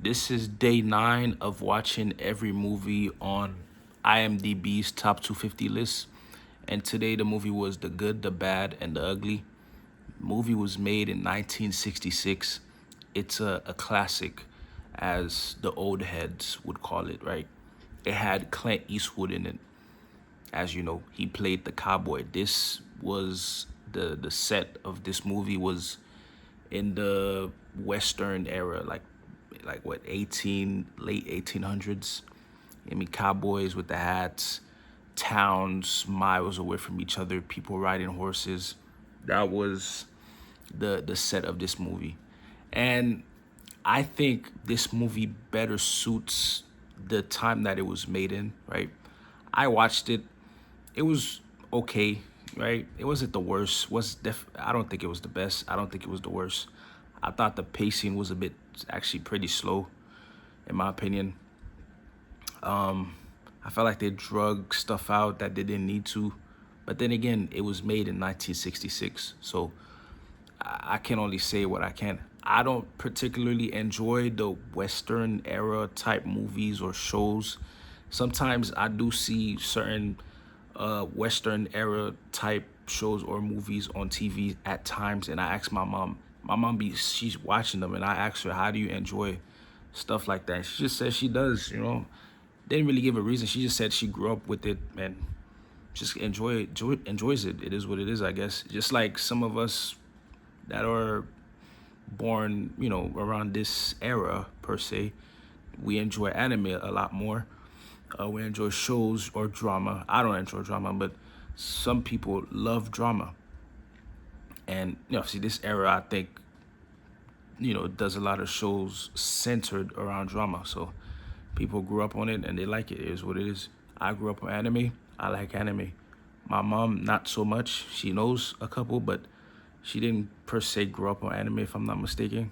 This is day 9 of watching every movie on IMDb's top 250 list. And today the movie was The Good, the Bad, and the Ugly. Movie was made in 1966. It's a classic, as the old heads would call it, right? It had Clint Eastwood in it. As you know, he played the cowboy. This was the set of this movie was in the Western era, like what, late 1800s. I mean, cowboys with the hats, towns miles away from each other, people riding horses. That was the set of this movie. And I think this movie better suits the time that it was made in, right? I watched it. It was okay, right? It wasn't the worst. I don't think it was the best. I don't think it was the worst. I thought the pacing was a bit actually pretty slow, in my opinion. I felt like they drug stuff out that they didn't need to. But then again, it was made in 1966. So I can only say what I can. I don't particularly enjoy the Western era type movies or shows. Sometimes I do see certain Western era type shows or movies on TV at times, and I ask my mom. She's watching them, and I ask her, "How do you enjoy stuff like that?" She just says she does. Didn't really give a reason. She just said she grew up with it and just enjoys it. It is what it is, I guess. Just like some of us that are born, around this era per se, we enjoy anime a lot more. We enjoy shows or drama. I don't enjoy drama, but some people love drama. And see, this era, I think, does a lot of shows centered around drama. So people grew up on it and they like it. It is what it is. I grew up on anime. I like anime. My mom, not so much. She knows a couple, but she didn't per se grow up on anime, if I'm not mistaken.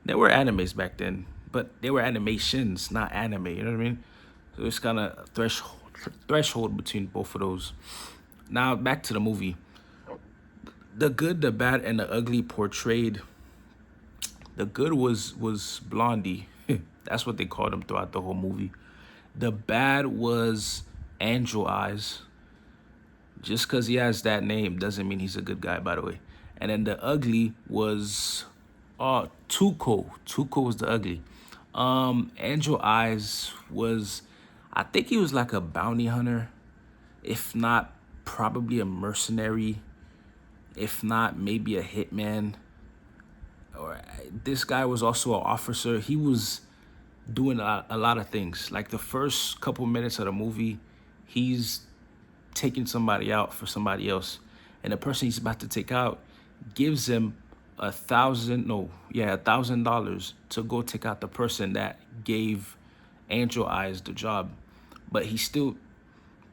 There were animes back then, but they were animations, not anime. You know what I mean? So it's kind of threshold between both of those. Now back to the movie. The Good, the Bad, and the Ugly portrayed. The good was Blondie. That's what they called him throughout the whole movie. The bad was Angel Eyes. Just because he has that name doesn't mean he's a good guy, by the way. And then the ugly was Tuco. Tuco was the ugly. Angel Eyes was, I think he was like a bounty hunter, if not probably a mercenary, if not maybe a hitman. Or this guy was also an officer. He was doing a lot of things. Like the first couple minutes of the movie, he's taking somebody out for somebody else, and the person he's about to take out gives him $1,000 to go take out the person that gave Angel Eyes the job. But he still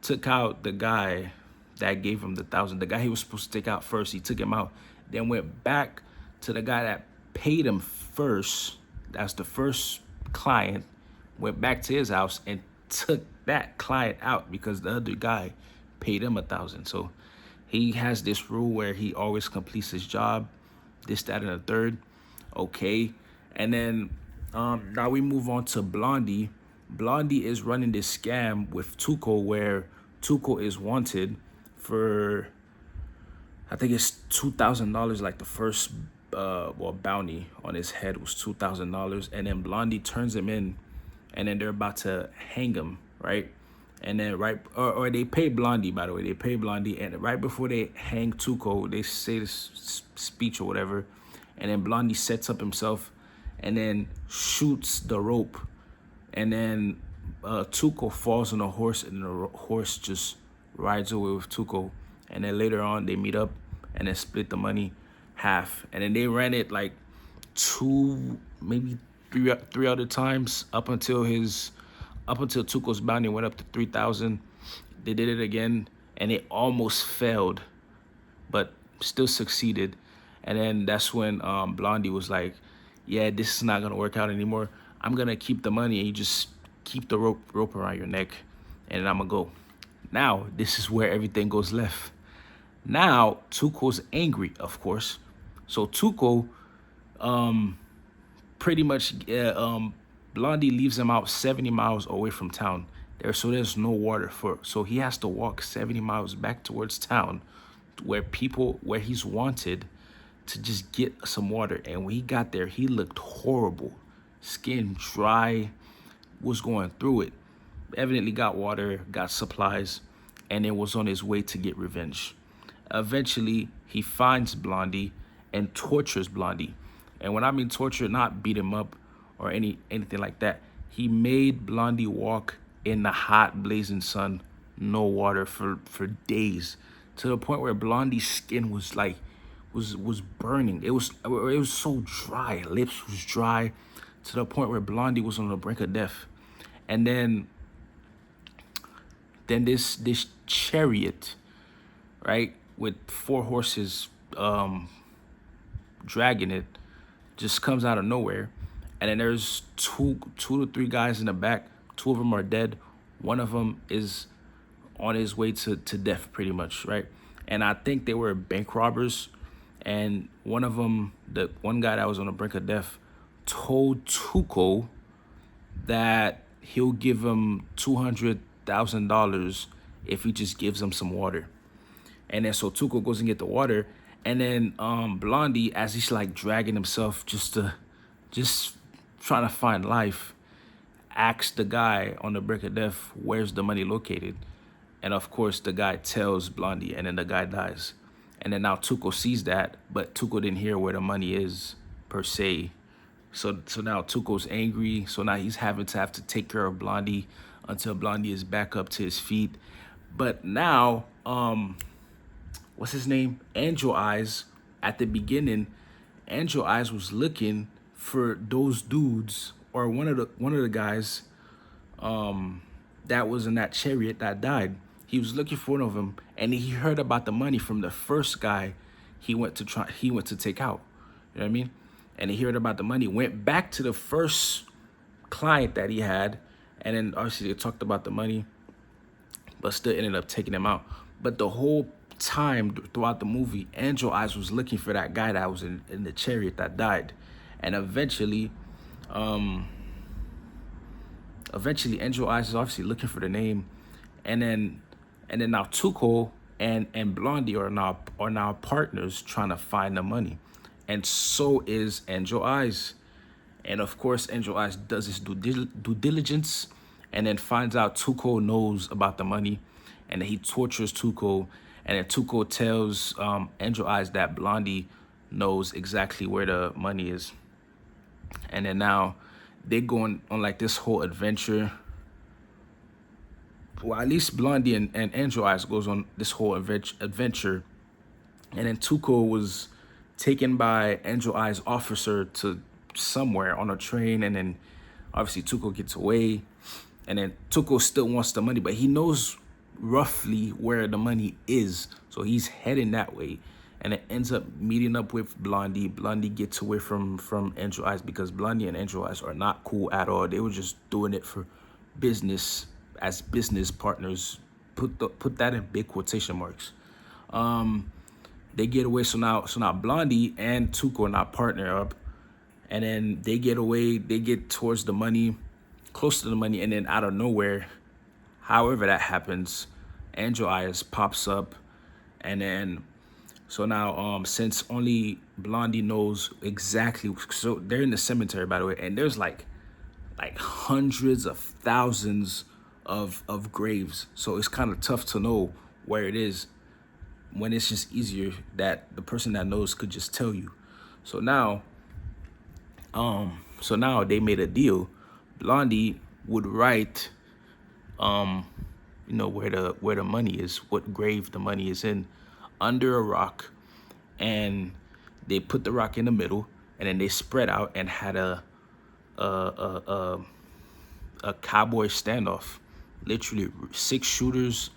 took out the guy that gave him the guy he was supposed to take out first. He took him out, then went back to the guy that paid him first. That's the first client. Went back to his house and took that client out because the other guy paid him $1,000. So he has this rule where he always completes his job, this, that, and the third. Okay. And then now we move on to Blondie. Blondie is running this scam with Tuco where Tuco is wanted for, I think it's $2,000. Like the first bounty on his head was $2,000. And then Blondie turns him in, and then they're about to hang him, right? And then or they pay Blondie, by the way. They pay Blondie, and right before they hang Tuco, they say this speech or whatever, and then Blondie sets up himself and then shoots the rope, and then Tuco falls on a horse, and the horse just rides away with Tuco. And then later on, they meet up and then split the money half. And then they ran it like maybe three other times up until Tuco's bounty went up to 3,000. They did it again, and it almost failed, but still succeeded. And then that's when Blondie was like, "Yeah, this is not gonna work out anymore. I'm gonna keep the money, and you just keep the rope around your neck, and I'm gonna go." Now this is where everything goes left. Now Tuco's angry, of course. So Tuco pretty much Blondie leaves him out 70 miles away from town. There's no water so he has to walk 70 miles back towards town where he's wanted to just get some water. And when he got there, he looked horrible. Skin dry, was going through it. Evidently got water, got supplies, and then was on his way to get revenge. Eventually, he finds Blondie and tortures Blondie. And when I mean torture, not beat him up or anything like that. He made Blondie walk in the hot, blazing sun, no water for days, to the point where Blondie's skin was like was burning. It was so dry. Lips was dry, to the point where Blondie was on the brink of death. And then this chariot, right, with 4 horses dragging it, just comes out of nowhere. And then there's two to three guys in the back. 2 of them are dead. One of them is on his way to death, pretty much, right? And I think they were bank robbers. And one of them, the one guy that was on the brink of death, told Tuco that he'll give him $200,000 if he just gives him some water. And then so Tuco goes and get the water. And then Blondie, as he's like dragging himself just trying to find life, asks the guy on the brink of death, where's the money located? And of course, the guy tells Blondie, and then the guy dies. And then now Tuco sees that, but Tuco didn't hear where the money is, per se. So now Tuco's angry. So now he's having to take care of Blondie until Blondie is back up to his feet. But now, what's his name? Angel Eyes. At the beginning, Angel Eyes was looking for those dudes, or one of the guys that was in that chariot that died. He was looking for one of them, and he heard about the money from the first guy he went to take out. You know what I mean? And he heard about the money, went back to the first client that he had, and then obviously they talked about the money, but still ended up taking him out. But the whole time throughout the movie, Angel Eyes was looking for that guy that was in the chariot that died. And eventually Angel Eyes is obviously looking for the name. And then now Tuco and Blondie are now partners trying to find the money. And so is Angel Eyes. And of course, Angel Eyes does his due diligence, and then finds out Tuco knows about the money. And then he tortures Tuco. And then Tuco tells Angel Eyes that Blondie knows exactly where the money is. And then now they're going on like this whole adventure. Well, at least Blondie and Angel Eyes goes on this whole adventure. And then Tuco was taken by Angel Eyes' officer to somewhere on a train. And then obviously Tuco gets away. And then Tuco still wants the money, but he knows roughly where the money is. So he's heading that way. And it ends up meeting up with Blondie. Blondie gets away from Angel Eyes, because Blondie and Angel Eyes are not cool at all. They were just doing it for business, as business partners. Put that in big quotation marks. They get away. So now Blondie and Tuco are now partner up. And then they get away. They get towards the money, close to the money. And then out of nowhere, however that happens, Angel Eyes pops up. And then so now, since only Blondie knows exactly, so they're in the cemetery, by the way, and there's like hundreds of thousands of graves. So it's kind of tough to know where it is, when it's just easier that the person that knows could just tell you. So now they made a deal. Blondie would write, where the money is, what grave the money is in, under a rock, and they put the rock in the middle, and then they spread out and had a cowboy standoff. Literally 6 shooters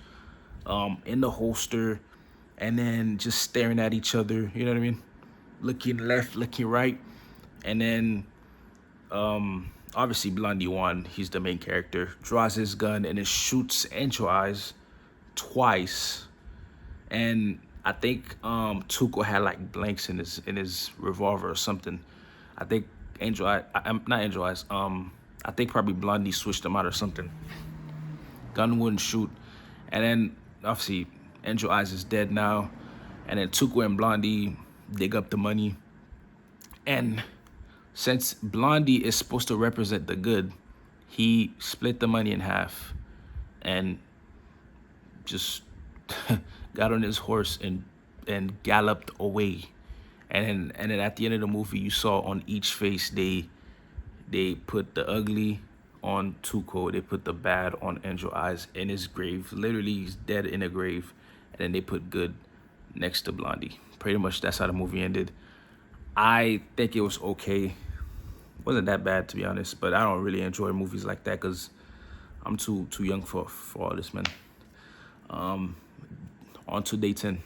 in the holster, and then just staring at each other, you know what I mean? Looking left, looking right. And then obviously Blondie won. He's the main character. Draws his gun and then shoots Angel Eyes twice. And I think Tuco had like blanks in his revolver or something. I think not Angel Eyes. I think probably Blondie switched them out or something. Gun wouldn't shoot. And then, obviously, Angel Eyes is dead now. And then Tuco and Blondie dig up the money. And since Blondie is supposed to represent the good, he split the money in half and just got on his horse and galloped away. And then at the end of the movie, you saw on each face they put the ugly on Tuco, they put the bad on Angel Eyes in his grave. Literally, he's dead in a grave, and then they put good next to Blondie. Pretty much that's how the movie ended. I think it was okay. Wasn't that bad, to be honest, but I don't really enjoy movies like that because I'm too young for all this, man. On to day 10.